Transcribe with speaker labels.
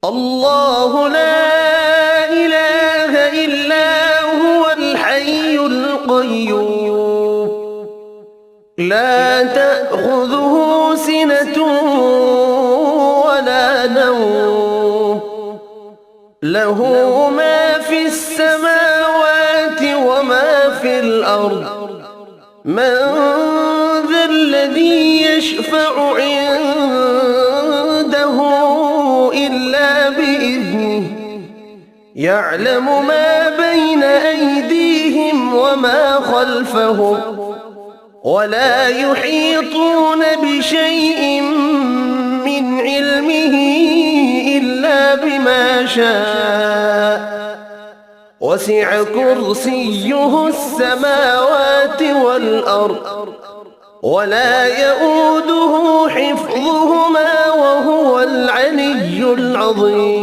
Speaker 1: الله لا إله إلا هو الحي القيوم لا تأخذه سنة ولا نوم له ما في السماوات وما في الأرض من ذا الذي يشفع عنده إلا بإذنه يعلم ما بين أيديهم وما خلفهم ولا يحيطون بشيء من علمه إلا بما شاء وسع كرسيه السماوات والأرض ولا يؤوده حفظهما وهو العلي العظيم.